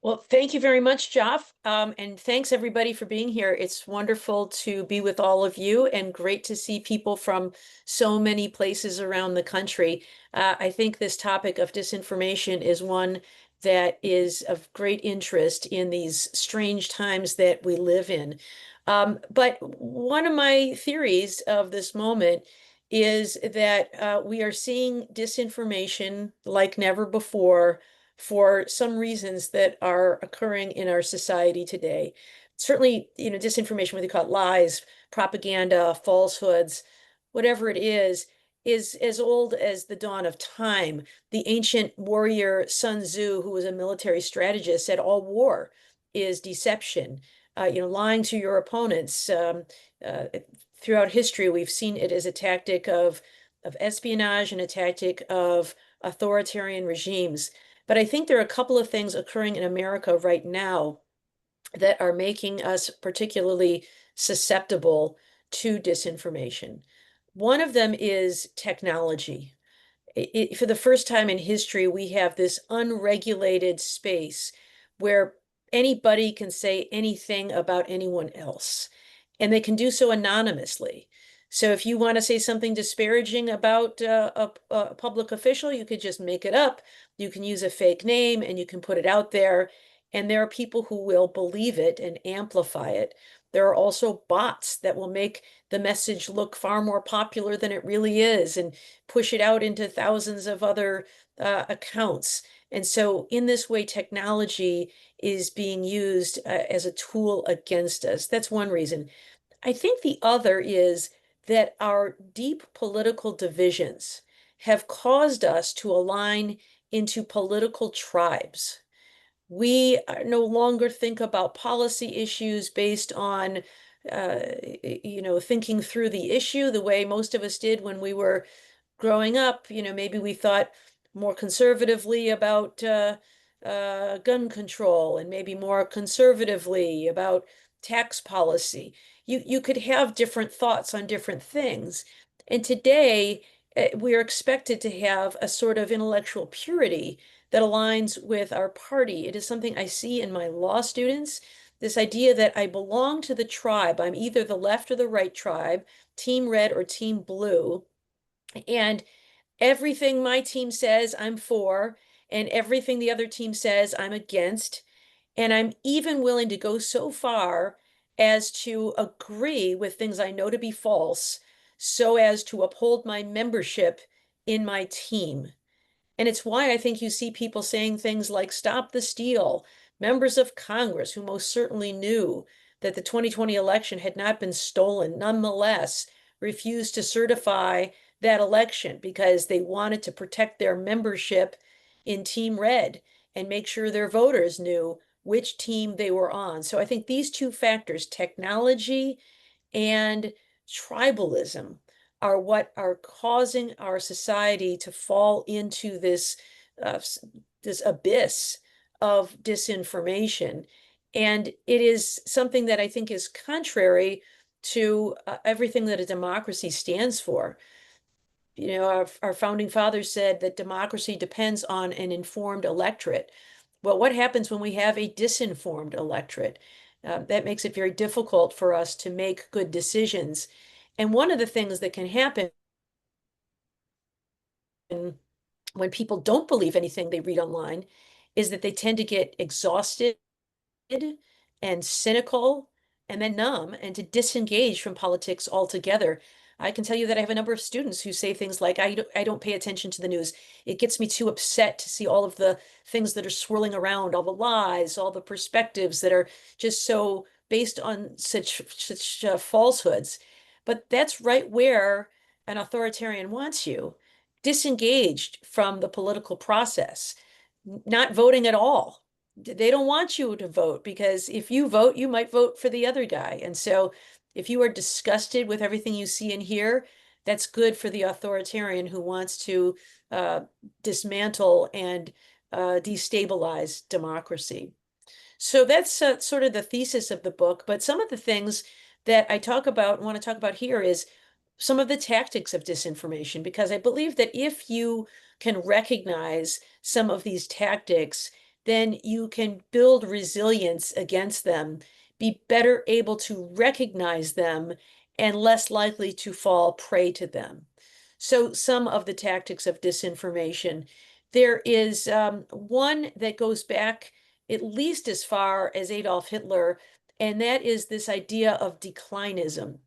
Well, thank you very much, Joff. And thanks everybody for being here. It's wonderful to be with all of you and great to see people from so many places around the country. I think this topic of disinformation is one that is of great interest in these strange times that we live in. But one of my theories of this moment is that we are seeing disinformation like never before for some reasons that are occurring in our society today. Certainly, disinformation, whether you call it lies, propaganda, falsehoods, whatever it is as old as the dawn of time. The ancient warrior Sun Tzu, who was a military strategist, said all war is deception. Lying to your opponents. Uh, Throughout history, we've seen it as a tactic of espionage and a tactic of authoritarian regimes. But I think there are a couple of things occurring in America right now that are making us particularly susceptible to disinformation. One of them is technology. For the first time in history, we have this unregulated space where anybody can say anything about anyone else, and they can do so anonymously. So if you want to say something disparaging about a public official, you could just make it up. You can use a fake name and you can put it out there. And there are people who will believe it and amplify it. There are also bots that will make the message look far more popular than it really is and push it out into thousands of other accounts. And so, in this way, technology is being used as a tool against us. That's one reason. I think the other is that our deep political divisions have caused us to align into political tribes. We no longer think about policy issues based on, thinking through the issue the way most of us did when we were growing up. Maybe we thought more conservatively about gun control and maybe more conservatively about tax policy. You could have different thoughts on different things. And today, we are expected to have a sort of intellectual purity that aligns with our party. It is something I see in my law students, this idea that I belong to the tribe. I'm either the left or the right tribe, team red or team blue. And everything my team says I'm for, and everything the other team says I'm against. And I'm even willing to go so far as to agree with things I know to be false so as to uphold my membership in my team. And it's why I think you see people saying things like stop the steal. Members of Congress who most certainly knew that the 2020 election had not been stolen, nonetheless refused to certify that election because they wanted to protect their membership in Team Red and make sure their voters knew which team they were on. So I think these two factors, technology and tribalism, are what are causing our society to fall into uh, this abyss of disinformation. And it is something that I think is contrary to everything that a democracy stands for. Our founding fathers said that democracy depends on an informed electorate. Well, what happens when we have a disinformed electorate? That makes it very difficult for us to make good decisions. And one of the things that can happen when people don't believe anything they read online is that they tend to get exhausted and cynical and then numb and to disengage from politics altogether. I can tell you that I have a number of students who say things like, I don't pay attention to the news. It gets me too upset to see all of the things that are swirling around, all the lies, all the perspectives that are just so based on such falsehoods. But that's right where an authoritarian wants you, disengaged from the political process, not voting at all. They don't want you to vote because if you vote, you might vote for the other guy. And so if you are disgusted with everything you see and hear, that's good for the authoritarian who wants to dismantle and destabilize democracy. So that's sort of the thesis of the book. But some of the things that I talk about, want to talk about here is some of the tactics of disinformation, because I believe that if you can recognize some of these tactics, then you can build resilience against them, be better able to recognize them, and less likely to fall prey to them. So some of the tactics of disinformation. There is one that goes back at least as far as Adolf Hitler, and that is this idea of declinism.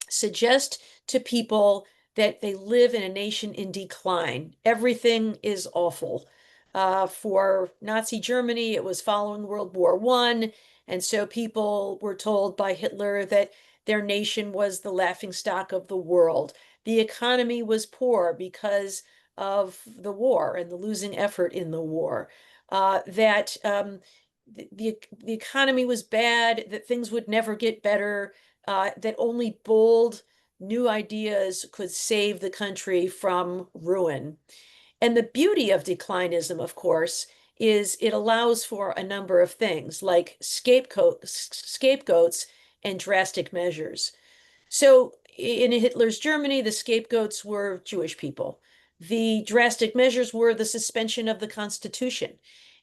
Suggest to people that they live in a nation in decline. Everything is awful. For Nazi Germany, it was following World War I, and so people were told by Hitler that their nation was the laughingstock of the world. The economy was poor because of the war and the losing effort in the war. That the economy was bad, that things would never get better, that only bold new ideas could save the country from ruin. And the beauty of declinism, of course, is it allows for a number of things like scapegoats and drastic measures. So in Hitler's Germany, the scapegoats were Jewish people. The drastic measures were the suspension of the Constitution.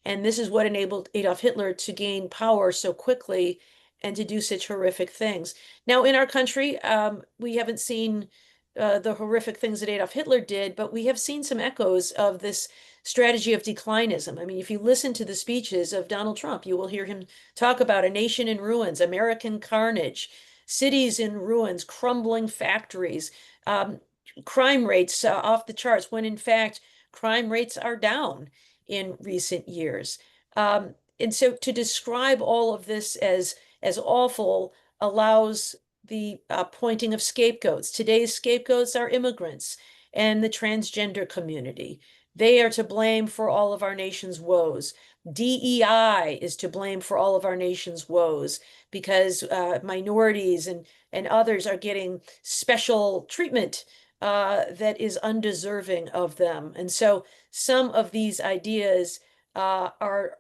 And this is what enabled Adolf Hitler to gain power so quickly and to do such horrific things. Now, in our country, we haven't seen the horrific things that Adolf Hitler did, but we have seen some echoes of this strategy of declinism. I mean, if you listen to the speeches of Donald Trump, you will hear him talk about a nation in ruins, American carnage, cities in ruins, crumbling factories, crime rates off the charts, when in fact, crime rates are down in recent years. And so to describe all of this as awful allows the pointing of scapegoats. Today's scapegoats are immigrants and the transgender community. They are to blame for all of our nation's woes. DEI is to blame for all of our nation's woes because minorities and others are getting special treatment that is undeserving of them. And so some of these ideas are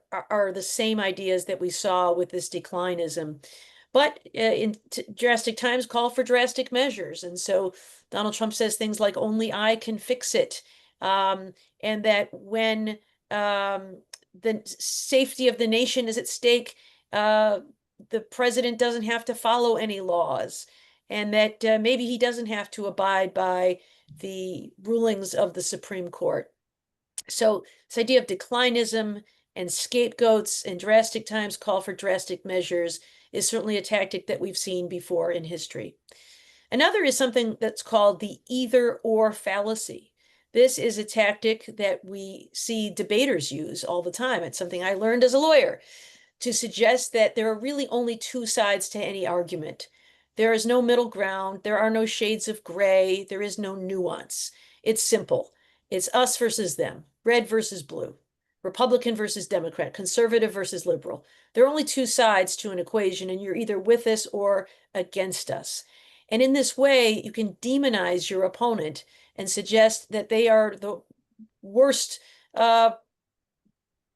the same ideas that we saw with this declinism. But in drastic times call for drastic measures. And so Donald Trump says things like, only I can fix it. And that when the safety of the nation is at stake, the president doesn't have to follow any laws. And that maybe he doesn't have to abide by the rulings of the Supreme Court. So this idea of declinism and scapegoats and drastic times call for drastic measures is certainly a tactic that we've seen before in history. Another is something that's called the either-or fallacy. This is a tactic that we see debaters use all the time. It's something I learned as a lawyer, to suggest that there are really only two sides to any argument. There is no middle ground. There are no shades of gray. There is no nuance. It's simple. It's us versus them, red versus blue, Republican versus Democrat, conservative versus liberal. There are only two sides to an equation, and you're either with us or against us. And in this way, you can demonize your opponent and suggest that they are the worst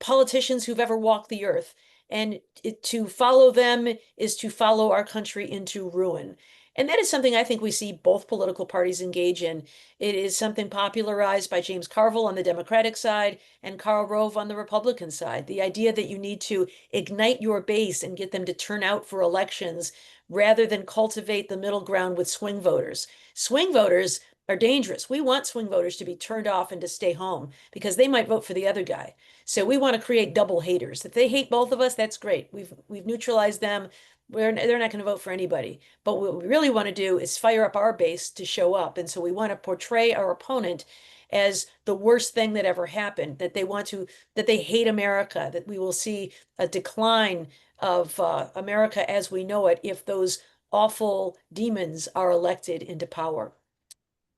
politicians who've ever walked the earth. And to follow them is to follow our country into ruin. And that is something I think we see both political parties engage in. It is something popularized by James Carville on the Democratic side and Karl Rove on the Republican side. The idea that you need to ignite your base and get them to turn out for elections rather than cultivate the middle ground with swing voters. Swing voters are dangerous. We want swing voters to be turned off and to stay home because they might vote for the other guy. So we want to create double haters. If they hate both of us, that's great. We've neutralized them. They're not going to vote for anybody. But what we really want to do is fire up our base to show up. And so we want to portray our opponent as the worst thing that ever happened, that they hate America, that we will see a decline of America as we know it if those awful demons are elected into power.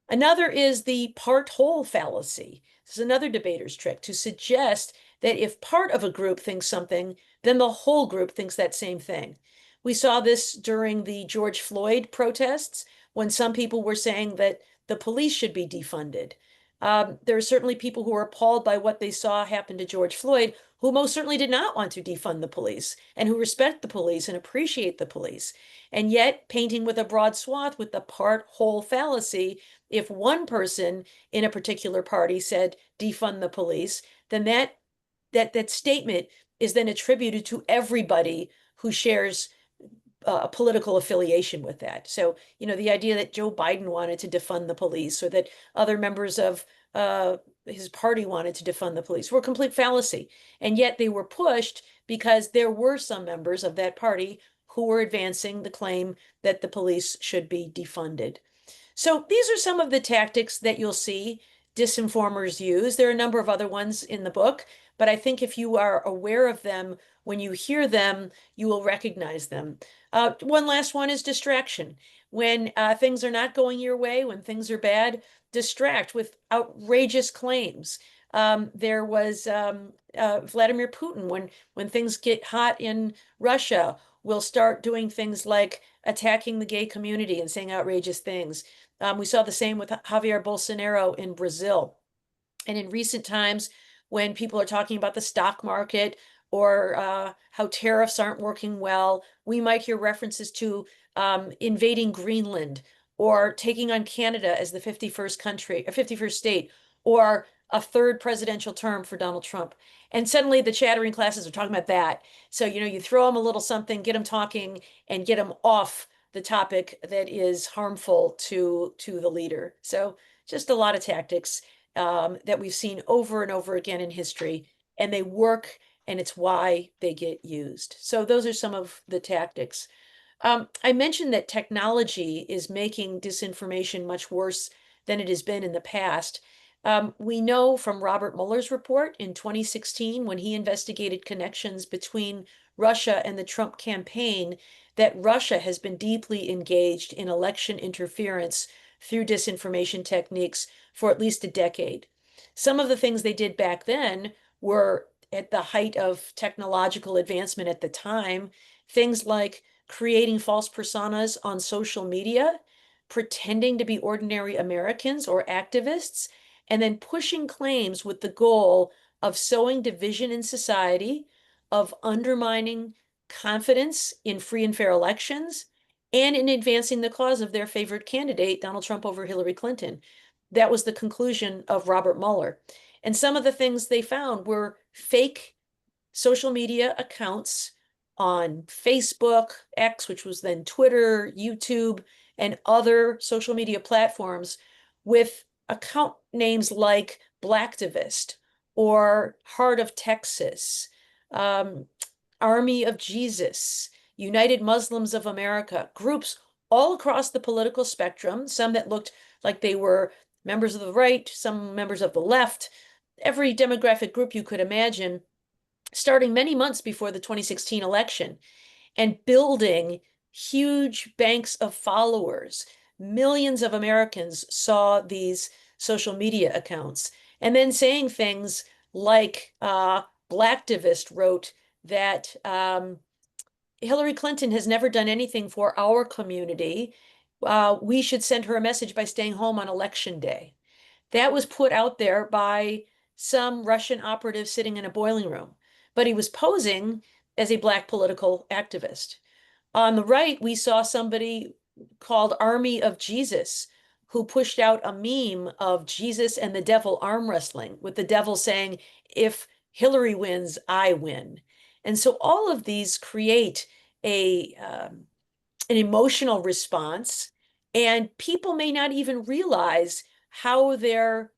Another is the part whole fallacy. This is another debater's trick to suggest that if part of a group thinks something, then the whole group thinks that same thing. We saw this during the George Floyd protests when some people were saying that the police should be defunded. There are certainly people who are appalled by what they saw happen to George Floyd, who most certainly did not want to defund the police and who respect the police and appreciate the police. And yet, painting with a broad swath with the part whole fallacy, if one person in a particular party said defund the police, then that statement is then attributed to everybody who shares a political affiliation with that. So, the idea that Joe Biden wanted to defund the police or that other members of his party wanted to defund the police were a complete fallacy. And yet they were pushed because there were some members of that party who were advancing the claim that the police should be defunded. So these are some of the tactics that you'll see disinformers use. There are a number of other ones in the book, but I think if you are aware of them, when you hear them, you will recognize them. One last one is distraction. When things are not going your way, when things are bad, distract with outrageous claims. There was Vladimir Putin, when things get hot in Russia, will start doing things like attacking the gay community and saying outrageous things. We saw the same with Javier Bolsonaro in Brazil. And in recent times, when people are talking about the stock market or how tariffs aren't working well, we might hear references to invading Greenland or taking on Canada as the 51st country, or 51st state, or a third presidential term for Donald Trump. And suddenly the chattering classes are talking about that. So, you throw them a little something, get them talking, and get them off the topic that is harmful to the leader. So just a lot of tactics that we've seen over and over again in history, and they work, and it's why they get used. So those are some of the tactics. I mentioned that technology is making disinformation much worse than it has been in the past. We know from Robert Mueller's report in 2016, when he investigated connections between Russia and the Trump campaign, that Russia has been deeply engaged in election interference through disinformation techniques for at least a decade. Some of the things they did back then were at the height of technological advancement at the time, things like creating false personas on social media, pretending to be ordinary Americans or activists, and then pushing claims with the goal of sowing division in society, of undermining confidence in free and fair elections, and in advancing the cause of their favorite candidate, Donald Trump over Hillary Clinton. That was the conclusion of Robert Mueller. And some of the things they found were fake social media accounts on Facebook, X, which was then Twitter, YouTube, and other social media platforms with account names like Blacktivist or Heart of Texas, Army of Jesus, United Muslims of America, groups all across the political spectrum, some that looked like they were members of the right, some members of the left, every demographic group you could imagine, starting many months before the 2016 election and building huge banks of followers. Millions of Americans saw these social media accounts and then saying things like Blacktivist wrote that Hillary Clinton has never done anything for our community. We should send her a message by staying home on election day. That was put out there by some Russian operative sitting in a boiling room, but he was posing as a Black political activist. On the right, we saw somebody called Army of Jesus who pushed out a meme of Jesus and the devil arm wrestling, with the devil saying, if Hillary wins, I win. And so all of these create an emotional response, and people may not even realize how their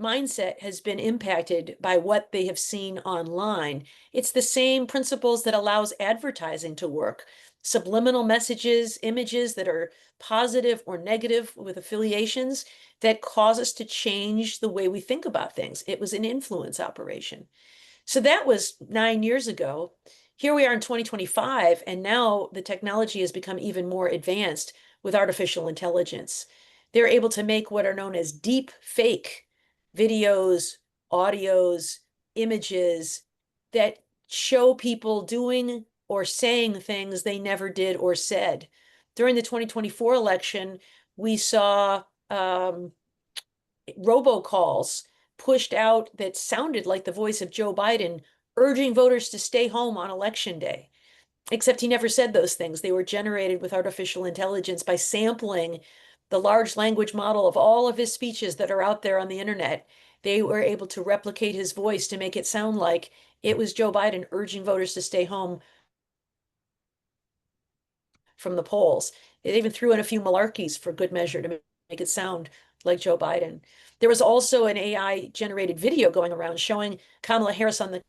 mindset has been impacted by what they have seen online. It's the same principles that allows advertising to work. Subliminal messages, images that are positive or negative with affiliations that cause us to change the way we think about things. It was an influence operation. So that was 9 years ago. Here we are in 2025, and now the technology has become even more advanced with artificial intelligence. They're able to make what are known as deep fake videos, audios, images that show people doing or saying things they never did or said. During the 2024 election, we saw robocalls pushed out that sounded like the voice of Joe Biden, urging voters to stay home on election day. Except he never said those things. They were generated with artificial intelligence by sampling the large language model of all of his speeches that are out there on the internet they were able to replicate his voice to make it sound like it was Joe Biden urging voters to stay home from the polls. It even threw in a few malarkeys for good measure to make it sound like Joe Biden. There was also an AI generated video going around showing Kamala Harris on the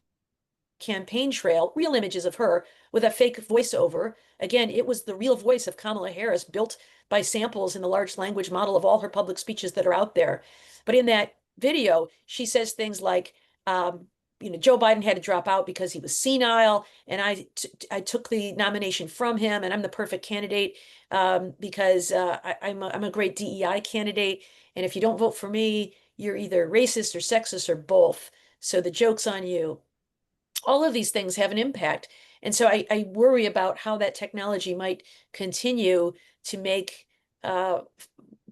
campaign trail, real images of her with a fake voiceover. Again, it was the real voice of Kamala Harris built by samples in the large language model of all her public speeches that are out there. But in that video, she says things like, Joe Biden had to drop out because he was senile, and I took the nomination from him, and I'm the perfect candidate because I'm a great DEI candidate, and if you don't vote for me, you're either racist or sexist or both. So the joke's on you. All of these things have an impact. And so I worry about how that technology might continue to make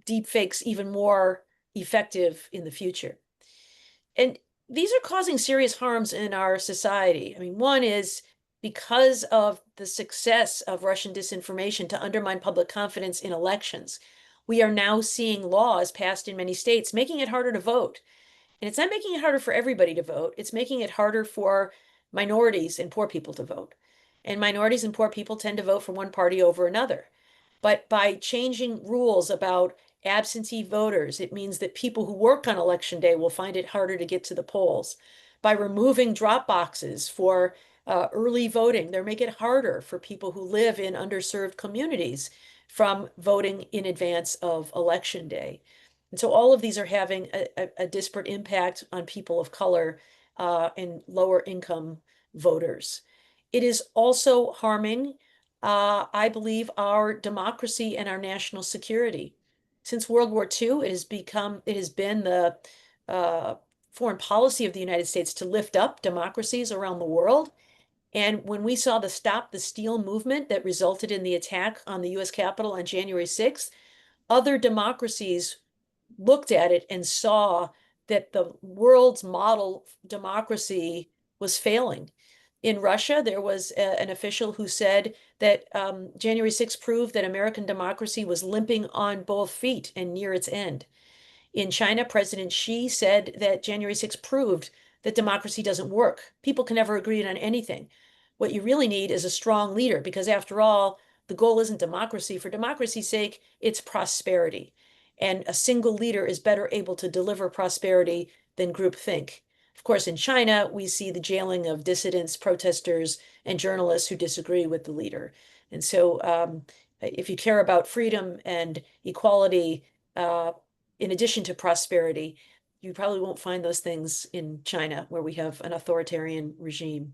deep fakes even more effective in the future. And these are causing serious harms in our society. I mean, one is because of the success of Russian disinformation to undermine public confidence in elections, we are now seeing laws passed in many states making it harder to vote. And it's not making it harder for everybody to vote. It's making it harder for minorities and poor people to vote. And minorities and poor people tend to vote for one party over another. But by changing rules about absentee voters, it means that people who work on election day will find it harder to get to the polls. By removing drop boxes for early voting, they're making it harder for people who live in underserved communities from voting in advance of election day. And so all of these are having a disparate impact on people of color and lower income voters. It is also harming, I believe, our democracy and our national security. Since World War II, it has been the foreign policy of the United States to lift up democracies around the world. And when we saw the Stop the Steal movement that resulted in the attack on the US Capitol on January 6th, other democracies looked at it and saw that the world's model democracy was failing. In Russia, there was an official who said that January 6th proved that American democracy was limping on both feet and near its end. In China, President Xi said that January 6th proved that democracy doesn't work. People can never agree on anything. What you really need is a strong leader, because after all, the goal isn't democracy. For democracy's sake, it's prosperity. And a single leader is better able to deliver prosperity than groupthink. Of course, in China, we see the jailing of dissidents, protesters, and journalists who disagree with the leader. And so if you care about freedom and equality, in addition to prosperity, you probably won't find those things in China, where we have an authoritarian regime.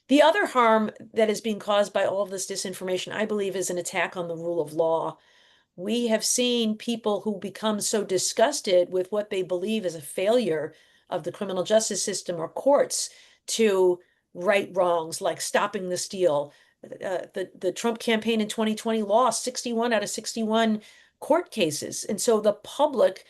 The other harm that is being caused by all of this disinformation, I believe, is an attack on the rule of law. We have seen people who become so disgusted with what they believe is a failure of the criminal justice system or courts to right wrongs, like stopping the steal. The Trump campaign in 2020 lost 61 out of 61 court cases. And so the public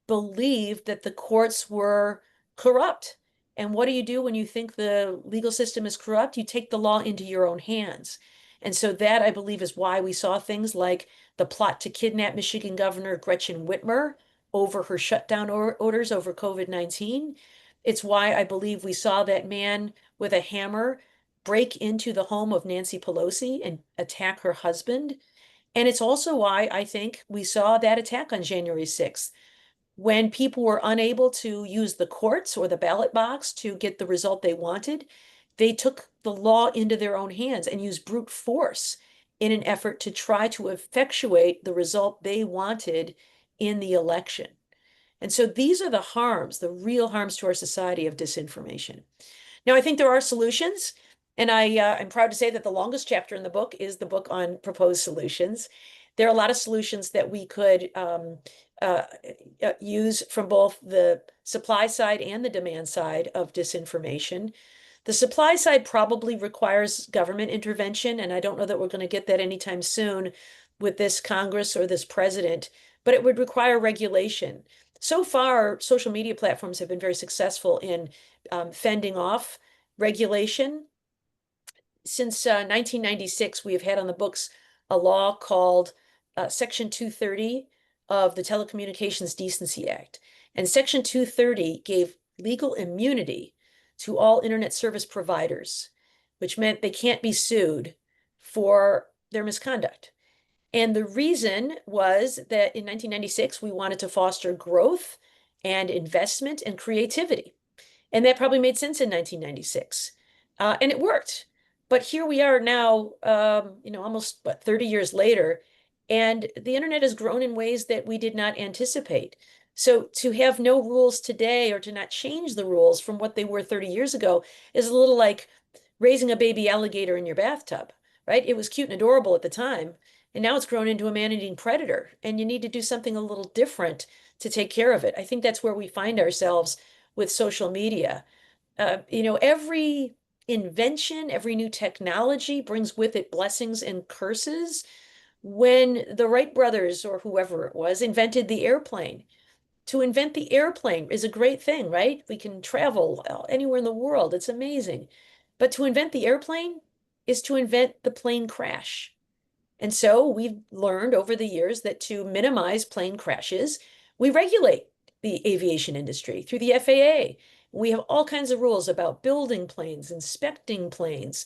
believed that the courts were corrupt. And what do you do when you think the legal system is corrupt? You take the law into your own hands. And so that, I believe, is why we saw things like the plot to kidnap Michigan Governor Gretchen Whitmer over her shutdown orders over COVID-19. It's why I believe we saw that man with a hammer break into the home of Nancy Pelosi and attack her husband. And it's also why I think we saw that attack on January 6th, when people were unable to use the courts or the ballot box to get the result they wanted. They took the law into their own hands and used brute force in an effort to try to effectuate the result they wanted in the election. And so these are the harms, the real harms to our society of disinformation. Now, I think there are solutions, and I'm proud to say that the longest chapter in the book is the book on proposed solutions. There are a lot of solutions that we could use from both the supply side and the demand side of disinformation. The supply side probably requires government intervention, and I don't know that we're going to get that anytime soon with this Congress or this president, but it would require regulation. So far, social media platforms have been very successful in fending off regulation. Since 1996, we have had on the books a law called Section 230 of the Telecommunications Decency Act. And Section 230 gave legal immunity to all internet service providers, which meant they can't be sued for their misconduct. And the reason was that in 1996, we wanted to foster growth and investment and creativity. And that probably made sense in 1996. And it worked. But here we are now, almost 30 years later, and the internet has grown in ways that we did not anticipate. So to have no rules today or to not change the rules from what they were 30 years ago is a little like raising a baby alligator in your bathtub, right? It was cute and adorable at the time, and now it's grown into a man-eating predator, and you need to do something a little different to take care of it. I think that's where we find ourselves with social media. Every invention, every new technology brings with it blessings and curses. When the Wright brothers or whoever it was invented the airplane, to invent the airplane is a great thing, right? We can travel anywhere in the world. It's amazing. But to invent the airplane is to invent the plane crash. And so we've learned over the years that to minimize plane crashes, we regulate the aviation industry through the FAA. We have all kinds of rules about building planes, inspecting planes,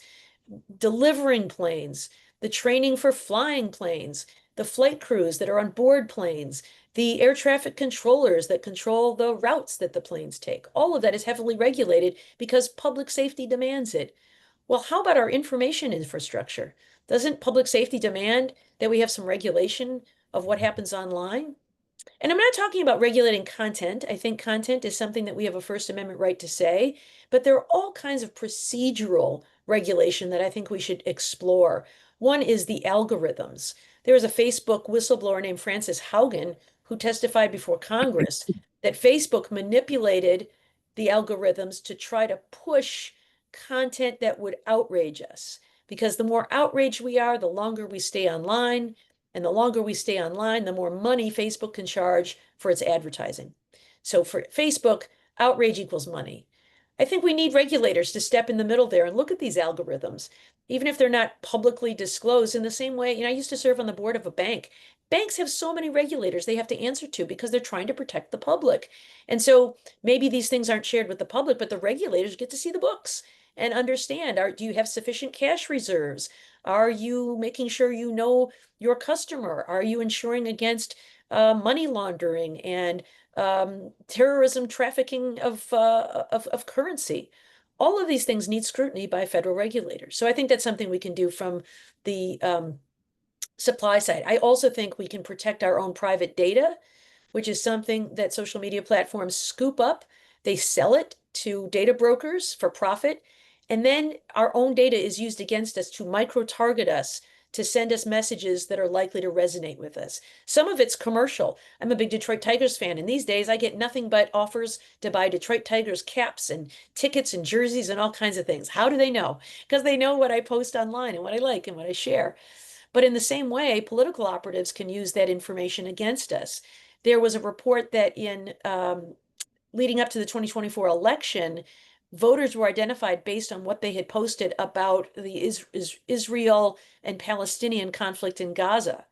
delivering planes, the training for flying planes, the flight crews that are on board planes, the air traffic controllers that control the routes that the planes take. All of that is heavily regulated because public safety demands it. Well, how about our information infrastructure? Doesn't public safety demand that we have some regulation of what happens online? And I'm not talking about regulating content. I think content is something that we have a First Amendment right to say, but there are all kinds of procedural regulation that I think we should explore. One is the algorithms. There was a Facebook whistleblower named Frances Haugen who testified before Congress that Facebook manipulated the algorithms to try to push content that would outrage us. Because the more outraged we are, the longer we stay online, and the longer we stay online, the more money Facebook can charge for its advertising. So for Facebook, outrage equals money. I think we need regulators to step in the middle there and look at these algorithms, even if they're not publicly disclosed in the same way. I used to serve on the board of a bank. Banks have so many regulators they have to answer to because they're trying to protect the public. And so maybe these things aren't shared with the public, but the regulators get to see the books and understand, do you have sufficient cash reserves? Are you making sure you know your customer? Are you ensuring against money laundering and terrorism, trafficking of currency? All of these things need scrutiny by federal regulators. So I think that's something we can do from the supply side. I also think we can protect our own private data, which is something that social media platforms scoop up. They sell it to data brokers for profit. And then our own data is used against us to micro-target us, to send us messages that are likely to resonate with us. Some of it's commercial. I'm a big Detroit Tigers fan, and these days I get nothing but offers to buy Detroit Tigers caps and tickets and jerseys and all kinds of things. How do they know? Because they know what I post online and what I like and what I share. But in the same way, political operatives can use that information against us. There was a report that in leading up to the 2024 election, voters were identified based on what they had posted about the Israel and Palestinian conflict in Gaza.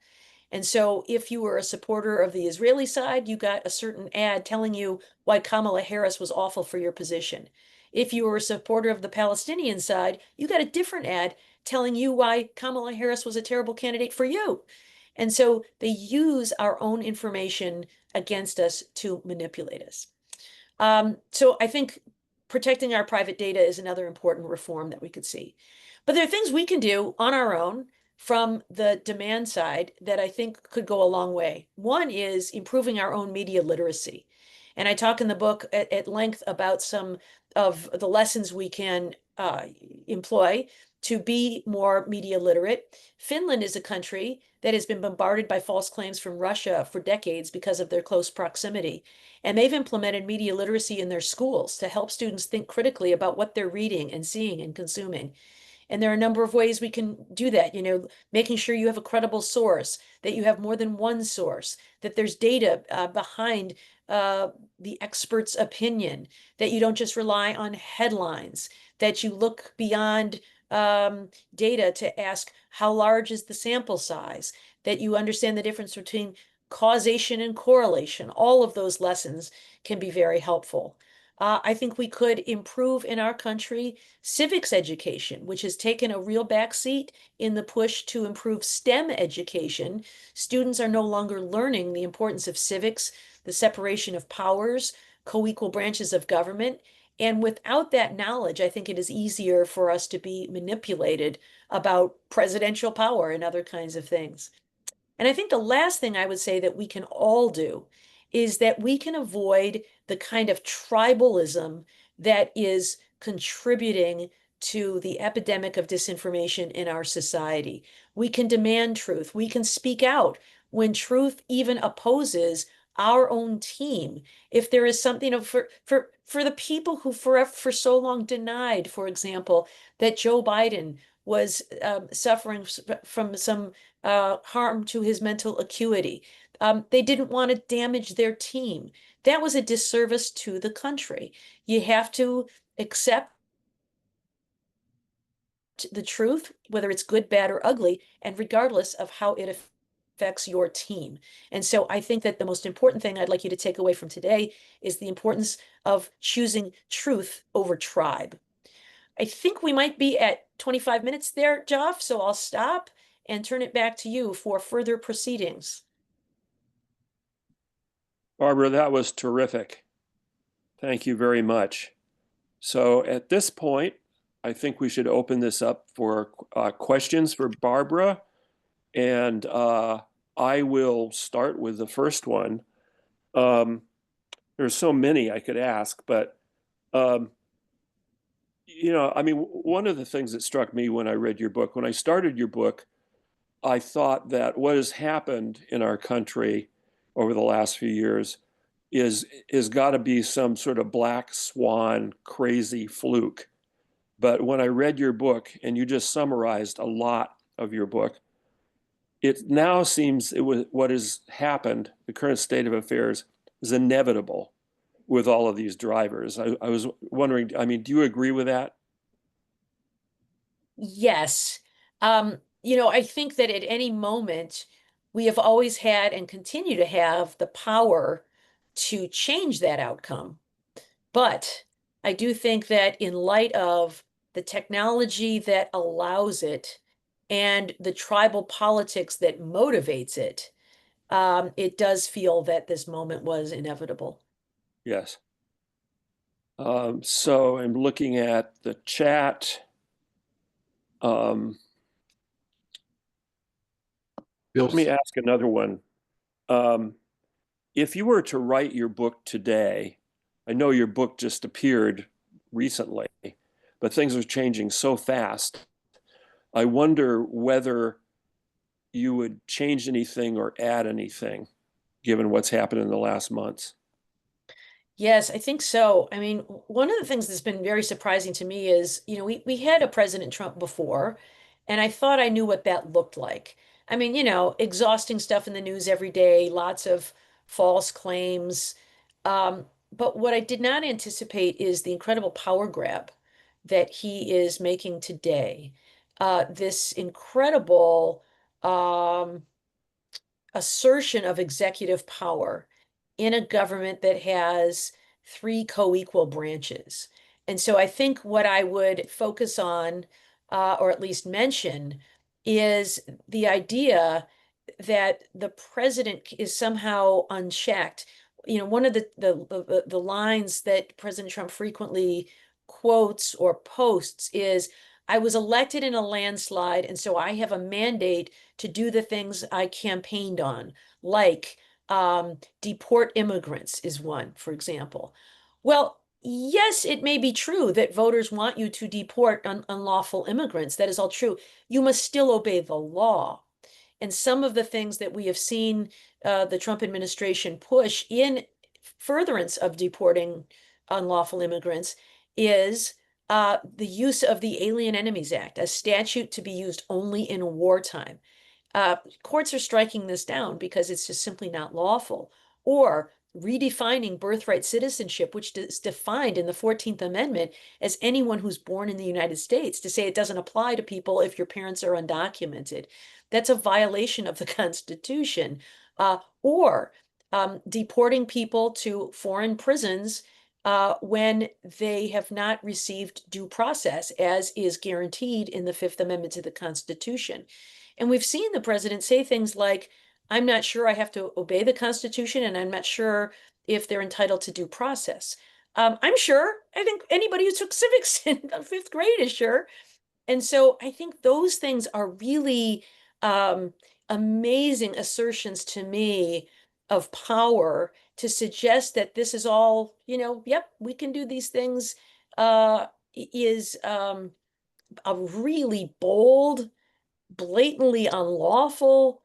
And so if you were a supporter of the Israeli side, you got a certain ad telling you why Kamala Harris was awful for your position. If you were a supporter of the Palestinian side, you got a different ad telling you why Kamala Harris was a terrible candidate for you. And so they use our own information against us to manipulate us. So I think protecting our private data is another important reform that we could see. But there are things we can do on our own from the demand side that I think could go a long way. One is improving our own media literacy. And I talk in the book at length about some of the lessons we can employ to be more media literate. Finland is a country that has been bombarded by false claims from Russia for decades because of their close proximity. And they've implemented media literacy in their schools to help students think critically about what they're reading and seeing and consuming. And there are a number of ways we can do that, making sure you have a credible source, that you have more than one source, that there's data behind the expert's opinion, that you don't just rely on headlines, that you look beyond data to ask how large is the sample size, that you understand the difference between causation and correlation. All of those lessons can be very helpful. I think we could improve in our country civics education, which has taken a real backseat in the push to improve STEM education. Students are no longer learning the importance of civics, the separation of powers, co-equal branches of government. And without that knowledge, I think it is easier for us to be manipulated about presidential power and other kinds of things. And I think the last thing I would say that we can all do is that we can avoid the kind of tribalism that is contributing to the epidemic of disinformation in our society. We can demand truth. We can speak out when truth even opposes our own team. If there is something of for the people who for so long denied, for example, that Joe Biden was suffering from some harm to his mental acuity. They didn't want to damage their team. That was a disservice to the country. You have to accept the truth, whether it's good, bad, or ugly, and regardless of how it affects your team. And so I think that the most important thing I'd like you to take away from today is the importance of choosing truth over tribe. I think we might be at 25 minutes there, Joff, so I'll stop and turn it back to you for further proceedings. Barbara, that was terrific. Thank you very much. So at this point, I think we should open this up for questions for Barbara. And I will start with the first one. There's so many I could ask, but I mean, one of the things that struck me when I read your book, when I started your book, I thought that what has happened in our country over the last few years is got to be some sort of black swan crazy fluke. But when I read your book and you just summarized a lot of your book, it now seems what has happened, the current state of affairs, is inevitable with all of these drivers. I was wondering, I mean, do you agree with that? Yes. I think that at any moment, we have always had and continue to have the power to change that outcome. But I do think that in light of the technology that allows it and the tribal politics that motivates it, it does feel that this moment was inevitable. Yes. So I'm looking at the chat. Let me ask another one. Um, if you were to write your book today, I know your book just appeared recently, but things are changing so fast. I wonder whether you would change anything or add anything given what's happened in the last months. Yes, I think so. I mean, one of the things that's been very surprising to me is, we had a President Trump before, and I thought I knew what that looked like. I mean, exhausting stuff in the news every day, lots of false claims. But what I did not anticipate is the incredible power grab that he is making today. This incredible assertion of executive power in a government that has three co-equal branches. And so I think what I would focus on, or at least mention, is the idea that the president is somehow unchecked. One of the lines that President Trump frequently quotes or posts is, "I was elected in a landslide, and so I have a mandate to do the things I campaigned on, like deport immigrants is one, for example." Well, yes, it may be true that voters want you to deport unlawful immigrants. That is all true. You must still obey the law. And some of the things that we have seen the Trump administration push in furtherance of deporting unlawful immigrants is the use of the Alien Enemies Act, a statute to be used only in wartime. Courts are striking this down because it's just simply not lawful. Or redefining birthright citizenship, which is defined in the 14th Amendment as anyone who's born in the United States, to say it doesn't apply to people if your parents are undocumented. That's a violation of the Constitution. or deporting people to foreign prisons when they have not received due process, as is guaranteed in the Fifth Amendment to the Constitution. And we've seen the president say things like, I'm not sure I have to obey the Constitution, and I'm not sure if they're entitled to due process. I'm sure. I think anybody who took civics in the fifth grade is sure. And so I think those things are really amazing assertions to me of power to suggest that this is all, yep, we can do these things, is a really bold, blatantly unlawful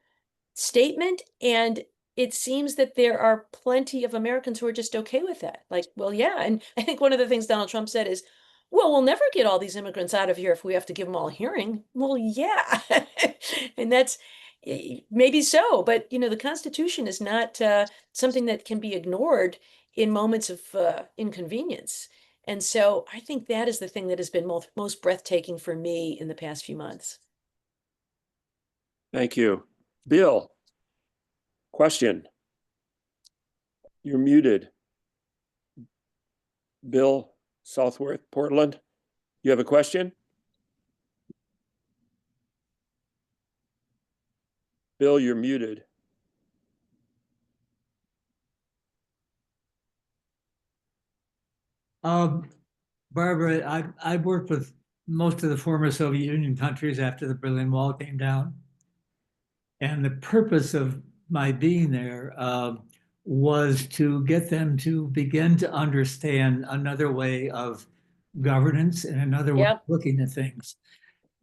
statement. And it seems that there are plenty of Americans who are just okay with that. Like, well, yeah. And I think one of the things Donald Trump said is, well, we'll never get all these immigrants out of here if we have to give them all a hearing. Well, yeah. And that's maybe so. But, the Constitution is not something that can be ignored in moments of inconvenience. And so I think that is the thing that has been most breathtaking for me in the past few months. Thank you. Bill, question. You're muted. Bill Southworth, Portland, you have a question? Bill, you're muted. Barbara, I've worked with most of the former Soviet Union countries after the Berlin Wall came down. And the purpose of my being there was to get them to begin to understand another way of governance and another way of Yep. looking at things.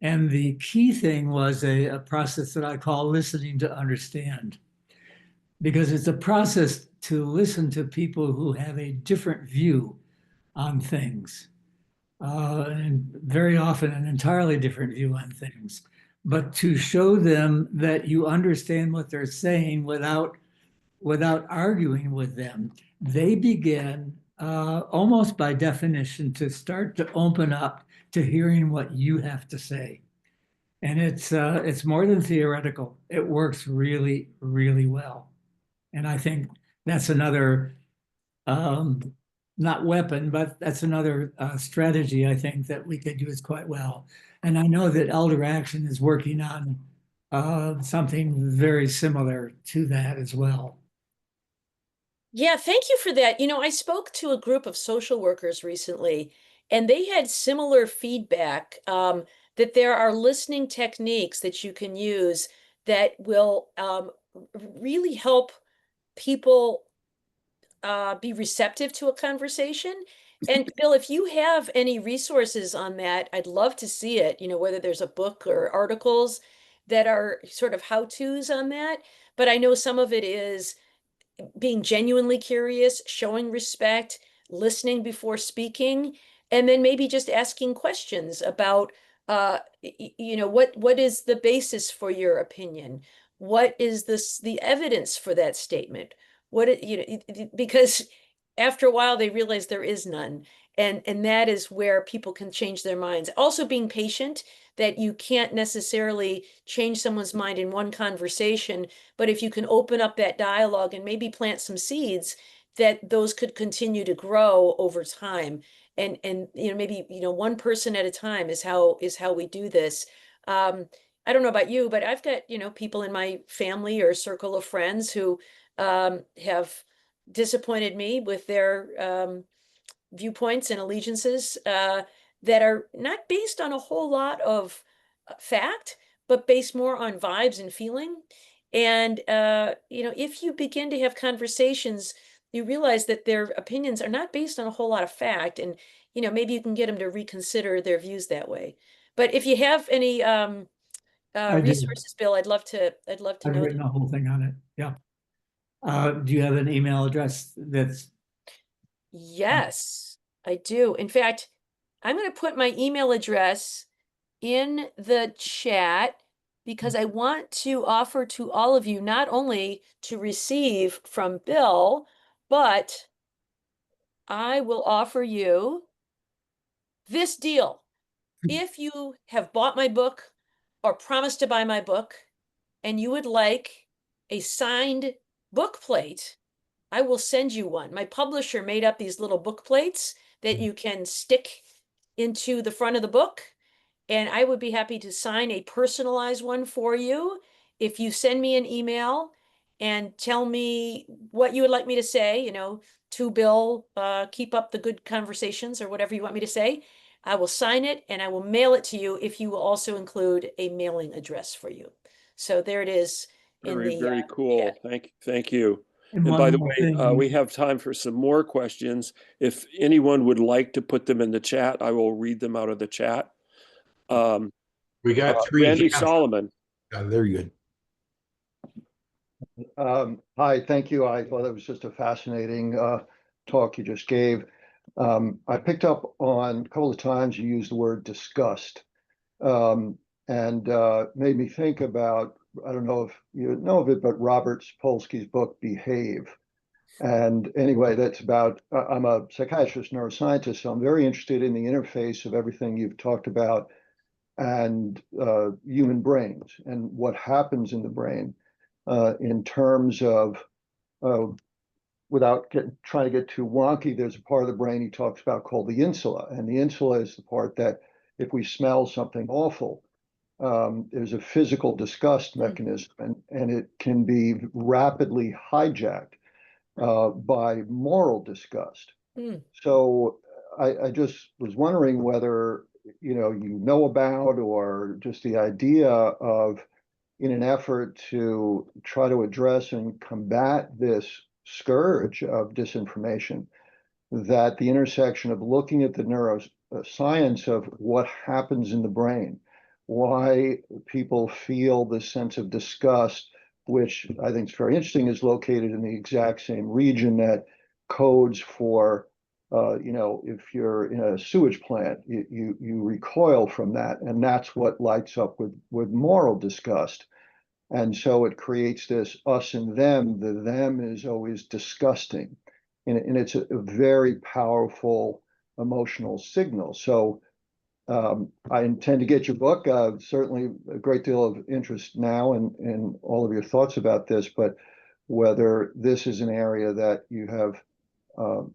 And the key thing was a process that I call listening to understand, because it's a process to listen to people who have a different view on things, and very often an entirely different view on things, but to show them that you understand what they're saying without arguing with them, they begin almost by definition to start to open up to hearing what you have to say. And it's more than theoretical. It works really, really well. And I think that's another not weapon, but that's another strategy I think that we could use quite well. And I know that Elder Action is working on something very similar to that as well. Yeah, thank you for that. I spoke to a group of social workers recently, and they had similar feedback that there are listening techniques that you can use that will really help people be receptive to a conversation. And Bill, if you have any resources on that, I'd love to see it, whether there's a book or articles that are sort of how-tos on that. But I know some of it is being genuinely curious, showing respect, listening before speaking, and then maybe just asking questions about, what is the basis for your opinion? What is the evidence for that statement? Because after a while they realize there is none. And that is where people can change their minds. Also being patient, that you can't necessarily change someone's mind in one conversation, but if you can open up that dialogue and maybe plant some seeds, that those could continue to grow over time. And maybe one person at a time is how we do this. I don't know about you, but I've got people in my family or circle of friends who have disappointed me with their viewpoints and allegiances that are not based on a whole lot of fact, but based more on vibes and feeling. And if you begin to have conversations, you realize that their opinions are not based on a whole lot of fact, and maybe you can get them to reconsider their views that way. But if you have any I do. resources, Bill, I'd love to I've know written them. a whole thing on it. Yeah. Do you have an email address that's Yes, I do. In fact, I'm going to put my email address in the chat because I want to offer to all of you not only to receive from Bill, but I will offer you this deal. If you have bought my book or promised to buy my book and you would like a signed book plate, I will send you one. My publisher made up these little book plates that you can stick into the front of the book. And I would be happy to sign a personalized one for you if you send me an email and tell me what you would like me to say, to Bill, keep up the good conversations or whatever you want me to say. I will sign it and I will mail it to you if you will also include a mailing address for you. So there it is in Very, the very chat. cool. Thank you. And And by one the more way, thing, we have time for some more questions. If anyone would like to put them in the chat, I will read them out of the chat. We got 3 Randy hands. Solomon. There you go. Hi, thank you. I thought it was just a fascinating talk you just gave. I picked up on a couple of times you used the word disgust, and made me think about, I don't know if you know of it, but Robert Sapolsky's book, Behave. And anyway, that's about, I'm a psychiatrist, neuroscientist, so I'm very interested in the interface of everything you've talked about and human brains and what happens in the brain in terms of, without trying to get too wonky, there's a part of the brain he talks about called the insula. And the insula is the part that if we smell something awful, there's a physical disgust mechanism, and it can be rapidly hijacked by moral disgust. So I just was wondering whether you know about, or just the idea of, in an effort to try to address and combat this scourge of disinformation, that the intersection of looking at the neuroscience of what happens in the brain, why people feel this sense of disgust, which I think is very interesting, is located in the exact same region that codes for, if you're in a sewage plant, you recoil from that, and that's what lights up with moral disgust. And so it creates this us and them. The them is always disgusting. And it's a very powerful emotional signal. So I intend to get your book. Certainly a great deal of interest now in all of your thoughts about this, but whether this is an area that you have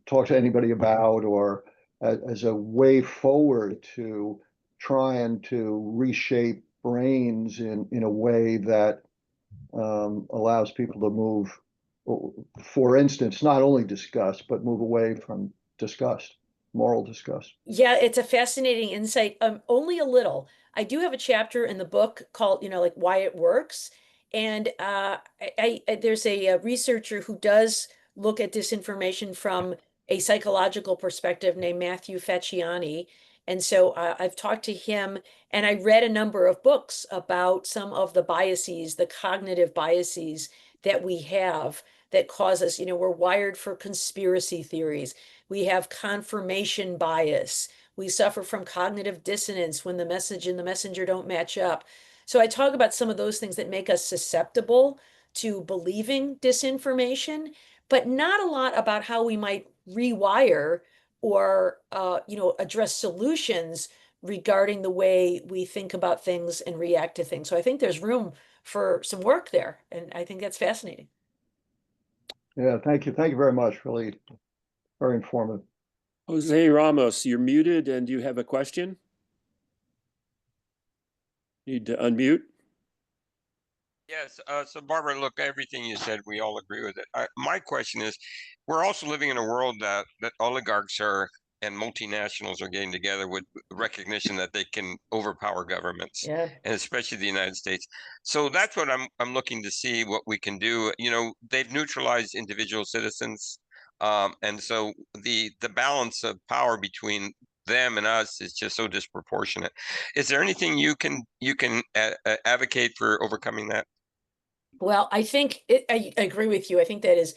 talked to anybody about, or as a way forward to trying to reshape brains in a way that allows people to move, for instance, not only disgust, but move away from disgust, moral disgust. Yeah, it's a fascinating insight. Only a little. I do have a chapter in the book called, like why it works. And there's a researcher who does look at disinformation from a psychological perspective named Matthew Facciani. And so I've talked to him, and I read a number of books about some of the biases, the cognitive biases that we have that cause us, we're wired for conspiracy theories. We have confirmation bias. We suffer from cognitive dissonance when the message and the messenger don't match up. So I talk about some of those things that make us susceptible to believing disinformation, but not a lot about how we might rewire or address solutions regarding the way we think about things and react to things. So I think there's room for some work there, and I think that's fascinating. Yeah, thank you. Thank you very much. Really very informative. Jose Ramos, you're muted, and do you have a question? Need to unmute. Yes. So Barbara, look, everything you said, we all agree with it. My question is, we're also living in a world that oligarchs and multinationals are getting together with recognition that they can overpower governments, Yeah. and especially the United States. So that's what I'm looking to see what we can do. They've neutralized individual citizens, and so the balance of power between them and us is just so disproportionate. Is there anything you can advocate for overcoming that? Well, I agree with you. I think that is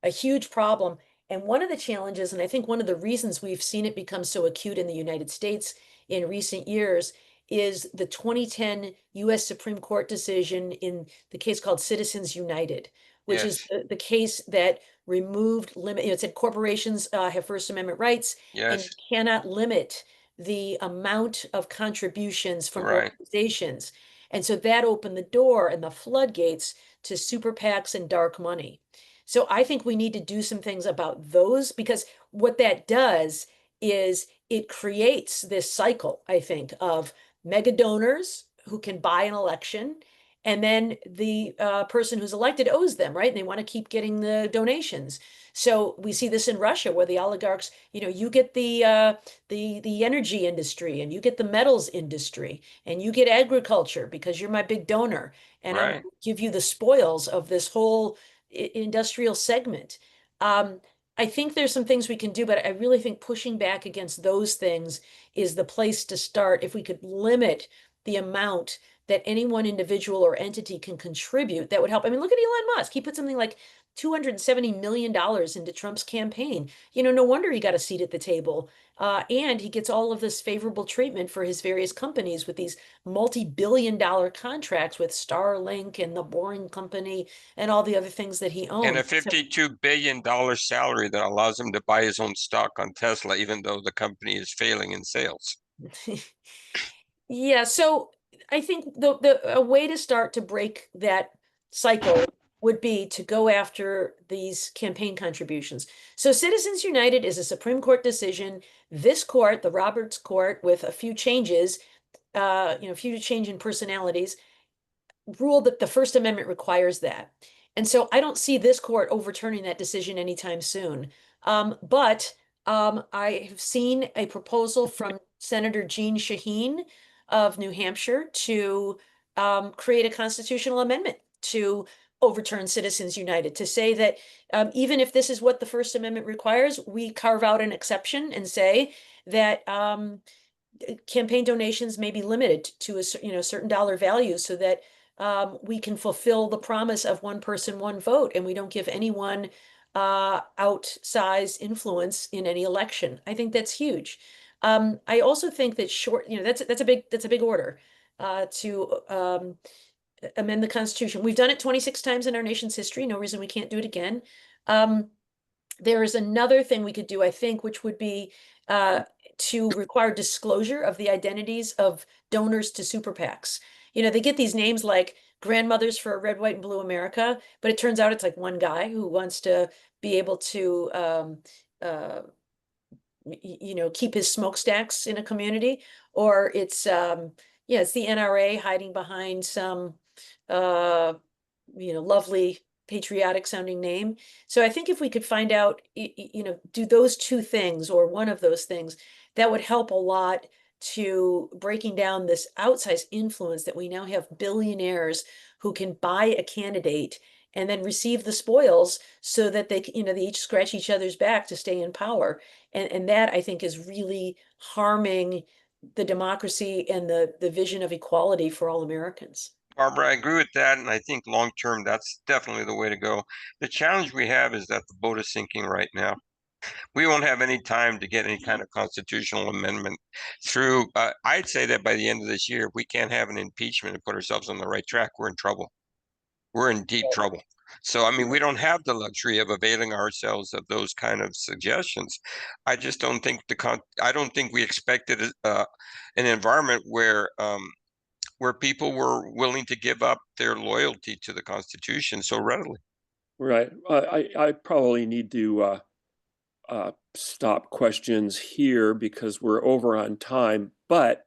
a huge problem. And one of the challenges, and I think one of the reasons we've seen it become so acute in the United States in recent years, is the 2010 US Supreme Court decision in the case called Citizens United, which is Yes. the case that removed limit, it said corporations have First Amendment rights, and you Yes. cannot limit the amount of contributions from Right. organizations. And so that opened the door and the floodgates to super PACs and dark money. So I think we need to do some things about those, because what that does is it creates this cycle, I think, of mega donors who can buy an election, and then the person who's elected owes them, right? And they want to keep getting the donations. So we see this in Russia, where the oligarchs, you get the energy industry, and you get the metals industry, and you get agriculture because you're my big donor, and I'm Right. gonna give you the spoils of this whole industrial segment. I think there's some things we can do, but I really think pushing back against those things is the place to start. If we could limit the amount that any one individual or entity can contribute, that would help. I mean, look at Elon Musk. He put something like $270 million into Trump's campaign. No wonder he got a seat at the table. And he gets all of this favorable treatment for his various companies with these multi-billion-dollar contracts with Starlink and the Boring Company and all the other things that he And a owns. $52 billion salary that allows him to buy his own stock on Tesla, even though the company is failing in sales. Yeah, so I think a way to start to break that cycle would be to go after these campaign contributions. So Citizens United is a Supreme Court decision. This court, the Roberts Court, with a few changes, a few change in personalities, ruled that the First Amendment requires that. And so I don't see this court overturning that decision anytime soon. But I have seen a proposal from Senator Jeanne Shaheen of New Hampshire to create a constitutional amendment to overturn Citizens United, to say that even if this is what the First Amendment requires, we carve out an exception and say that campaign donations may be limited to a certain dollar value, so that we can fulfill the promise of one person, one vote, and we don't give anyone outsized influence in any election. I think that's huge. I also think that that's a big order to amend the Constitution. We've done it 26 times in our nation's history. No reason we can't do it again. There is another thing we could do, I think, which would be to require disclosure of the identities of donors to super PACs. They get these names like Grandmothers for a Red, White, and Blue America, but it turns out it's like one guy who wants to be able to keep his smokestacks in a community, or it's the NRA hiding behind some lovely patriotic sounding name. So I think if we could find out, do those two things or one of those things, that would help a lot to breaking down this outsized influence that we now have billionaires who can buy a candidate and then receive the spoils, so that they each scratch each other's back to stay in power. And that, I think, is really harming the democracy and the vision of equality for all Americans. Barbara, I agree with that, and I think long term, that's definitely the way to go. The challenge we have is that the boat is sinking right now. We won't have any time to get any kind of constitutional amendment through. I'd say that by the end of this year, if we can't have an impeachment and put ourselves on the right track, we're in trouble. We're in deep trouble. So, I mean, we don't have the luxury of availing ourselves of those kind of suggestions. I just don't think I don't think we expected an environment where people were willing to give up their loyalty to the Constitution so readily. Right. I probably need to stop questions here because we're over on time. But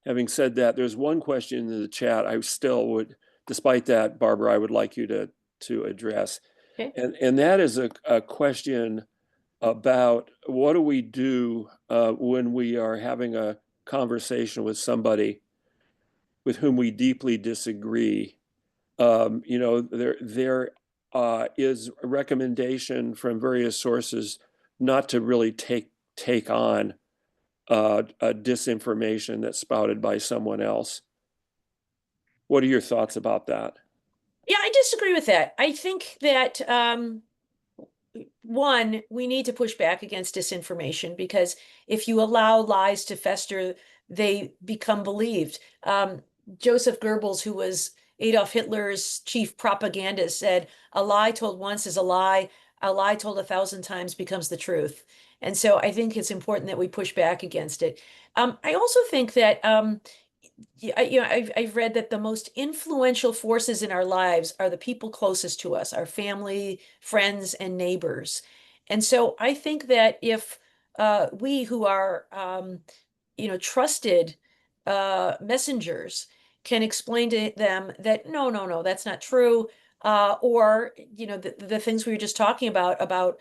having said that, there's one question in the chat I still would, despite that, Barbara, I would like you to address. Okay. And that is a question about what do we do when we are having a conversation with somebody with whom we deeply disagree. There is a recommendation from various sources not to really take on a disinformation that's spouted by someone else. What are your thoughts about that? Yeah, I disagree with that. I think that one, we need to push back against disinformation, because if you allow lies to fester, they become believed. Joseph Goebbels, who was Adolf Hitler's chief propagandist, said, "A lie told once is a lie told 1,000 times becomes the truth." And so I think it's important that we push back against it. I also think that I've read that the most influential forces in our lives are the people closest to us, our family, friends, and neighbors. And so I think that if we who are trusted messengers can explain to them that no, that's not true, or the things we were just talking about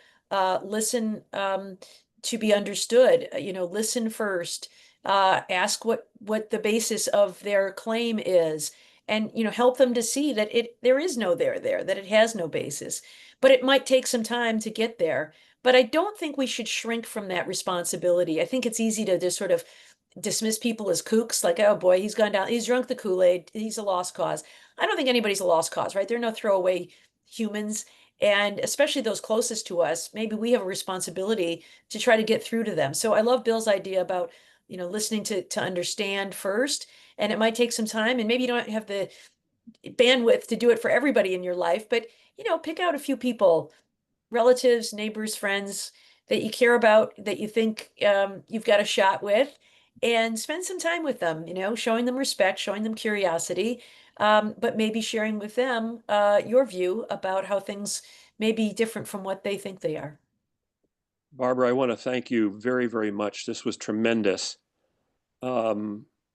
listen to be understood, listen first, ask what the basis of their claim is, and help them to see that there is no there, that it has no basis, but it might take some time to get there. But I don't think we should shrink from that responsibility. I think it's easy to just sort of dismiss people as kooks, like, oh boy, he's gone down, he's drunk the Kool-Aid, he's a lost cause. I don't think anybody's a lost cause, right? There are no throwaway humans. And especially those closest to us, maybe we have a responsibility to try to get through to them. So I love Bill's idea about, listening to understand first. And it might take some time, and maybe you don't have the bandwidth to do it for everybody in your life, but pick out a few people, relatives, neighbors, friends that you care about, that you think you've got a shot with, and spend some time with them, showing them respect, showing them curiosity, but maybe sharing with them your view about how things may be different from what they think they are. Barbara, I want to thank you very, very much. This was tremendous.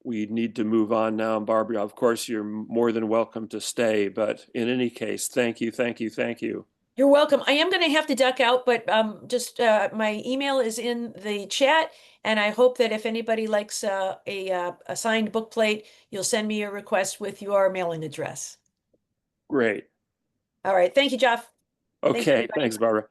We need to move on now. Barbara, of course, you're more than welcome to stay, but in any case, thank you, thank you, thank you. You're welcome. I am going to have to duck out, but just my email is in the chat, and I hope that if anybody likes a signed bookplate, you'll send me a request with your mailing address. Great. All right. Thank you, Jeff. Okay, thanks, Barbara.